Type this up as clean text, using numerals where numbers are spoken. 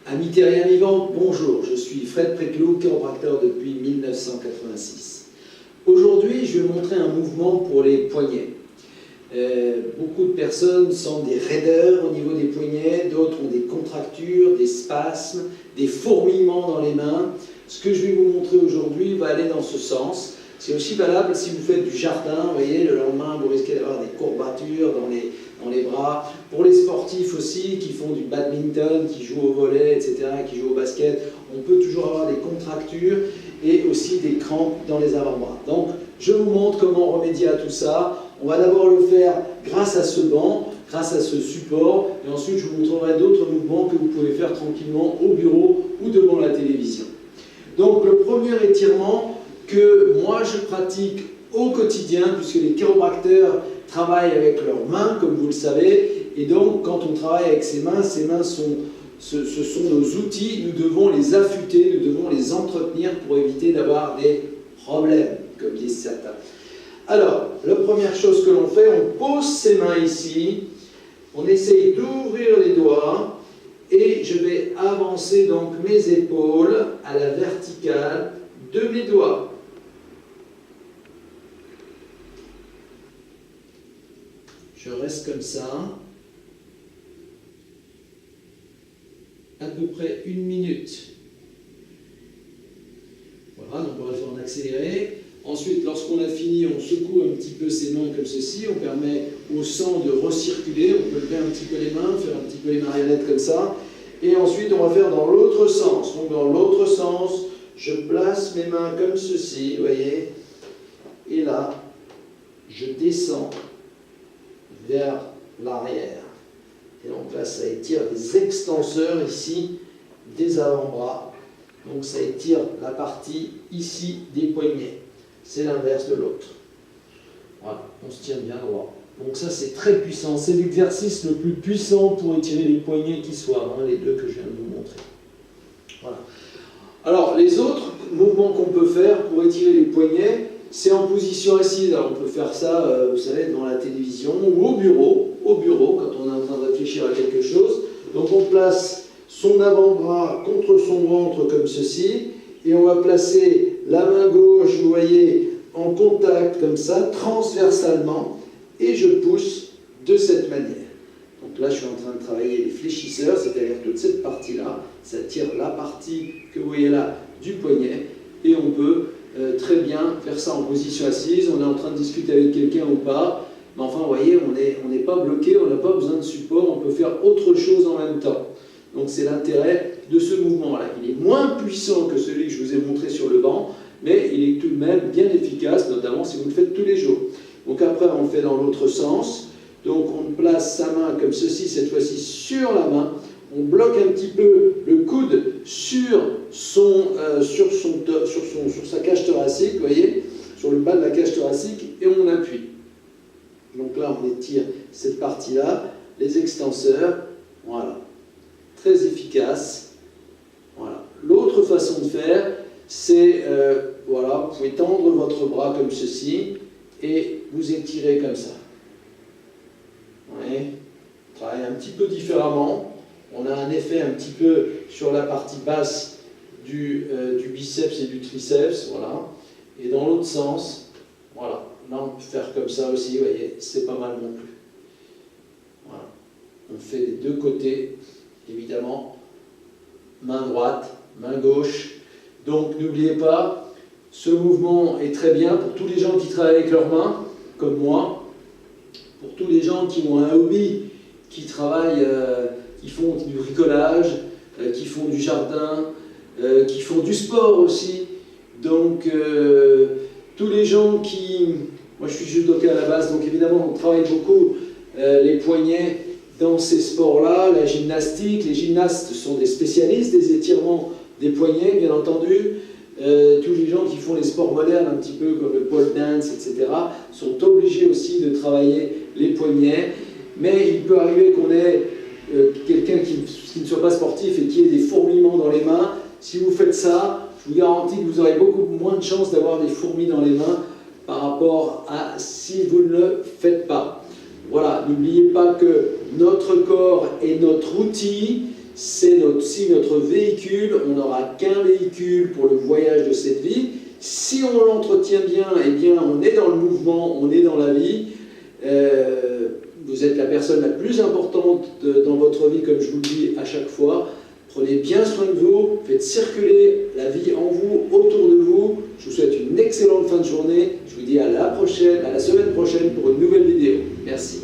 Amis terriens vivants, bonjour, je suis Fred Préclou, chiropracteur depuis 1986. Aujourd'hui, je vais vous montrer un mouvement pour les poignets. Beaucoup de personnes sentent des raideurs au niveau des poignets, d'autres ont des contractures, des spasmes, des fourmillements dans les mains. Ce que je vais vous montrer aujourd'hui va aller dans ce sens. C'est aussi valable si vous faites du jardin, vous voyez, le lendemain, vous risquez d'avoir des courbatures dans les bras. Pour les sportifs aussi, qui font du badminton, qui jouent au volley, etc., qui jouent au basket, on peut toujours avoir des contractures et aussi des crampes dans les avant-bras. Donc, je vous montre comment remédier à tout ça. On va d'abord le faire grâce à ce banc, grâce à ce support, et ensuite je vous montrerai d'autres mouvements que vous pouvez faire tranquillement au bureau ou devant la télévision. Donc, le premier étirement que moi je pratique au quotidien, puisque les chiropracteurs travaillent avec leurs mains, comme vous le savez, et donc quand on travaille avec ses mains sont, ce sont nos outils, nous devons les affûter, nous devons les entretenir pour éviter d'avoir des problèmes, comme disent certains. Alors, la première chose que l'on fait, on pose ses mains ici, on essaye d'ouvrir les doigts, et je vais avancer donc mes épaules à la verticale de mes doigts. Je reste comme ça, à peu près 1 minute. Voilà, donc on va le faire en accéléré. Ensuite, lorsqu'on a fini, on secoue un petit peu ses mains comme ceci, on permet au sang de recirculer, on peut lever un petit peu les mains, faire un petit peu les marionnettes comme ça. Et ensuite, on va faire dans l'autre sens. Donc dans l'autre sens, je place mes mains comme ceci, vous voyez. Et là, je descends vers l'arrière. Et donc là, ça étire les extenseurs ici des avant-bras. Donc ça étire la partie ici des poignets. C'est l'inverse de l'autre. Voilà, on se tient bien droit. Donc ça, c'est très puissant. C'est l'exercice le plus puissant pour étirer les poignets qui soient, les deux que je viens de vous montrer. Voilà. Alors, les autres mouvements qu'on peut faire pour étirer les poignets, c'est en position assise. Alors, on peut faire ça, vous savez, devant la télévision ou au bureau, quand on est en train de réfléchir à quelque chose. Donc, on place son avant-bras contre son ventre comme ceci, et on va placer la main gauche, vous voyez, en contact comme ça, transversalement, et je pousse de cette manière. Donc là, je suis en train de travailler les fléchisseurs, c'est-à-dire toute cette partie-là, ça tire la partie que vous voyez là du poignet, et on peut très bien faire ça en position assise. On est en train de discuter avec quelqu'un ou pas, mais enfin, vous voyez, on n'est pas bloqué, on n'a pas besoin de support, on peut faire autre chose en même temps. Donc c'est l'intérêt de ce mouvement-là. Il est moins puissant que celui que je vous ai montré sur le banc, mais il est tout de même bien efficace, notamment si vous le faites tous les jours. Donc après, on le fait dans l'autre sens. Donc on place sa main comme ceci, cette fois-ci sur la main. On bloque un petit peu le coude sur sa cage thoracique, vous voyez, sur le bas de la cage thoracique, et on appuie. Donc là, on étire cette partie-là, les extenseurs, voilà. Très efficace. Voilà. L'autre façon de faire, c'est, voilà, vous pouvez tendre votre bras comme ceci, et vous étirez comme ça. Ouais. On travaille un petit peu différemment. On a un effet un petit peu sur la partie basse du biceps et du triceps, voilà. Et dans l'autre sens, voilà. Là, on peut faire comme ça aussi, vous voyez, c'est pas mal non plus. Voilà. On fait des deux côtés, évidemment. Main droite, main gauche. Donc, n'oubliez pas, ce mouvement est très bien pour tous les gens qui travaillent avec leurs mains, comme moi, pour tous les gens qui ont un hobby, qui travaillent, qui font du bricolage, qui font du jardin, qui font du sport aussi. Donc, tous les gens qui... Moi, je suis judoka à la base, donc évidemment, on travaille beaucoup les poignets dans ces sports-là, la gymnastique. Les gymnastes sont des spécialistes des étirements des poignets, bien entendu. Tous les gens qui font les sports modernes, un petit peu comme le pole dance, etc., sont obligés aussi de travailler les poignets. Mais il peut arriver qu'on ait quelqu'un qui ne soit pas sportif et qui ait des fourmillements dans les mains. Si vous faites ça, je vous garantis que vous aurez beaucoup moins de chances d'avoir des fourmis dans les mains par rapport à si vous ne le faites pas. Voilà, n'oubliez pas que notre corps est notre outil. c'est notre véhicule, on n'aura qu'un véhicule pour le voyage de cette vie. Si on l'entretient bien, eh bien, on est dans le mouvement, on est dans la vie. Vous êtes la personne la plus importante dans votre vie, comme je vous le dis à chaque fois. Prenez bien soin de vous, faites circuler la vie en vous, autour de vous. Je vous souhaite une excellente fin de journée. Je vous dis à la semaine prochaine pour une nouvelle vidéo. Merci.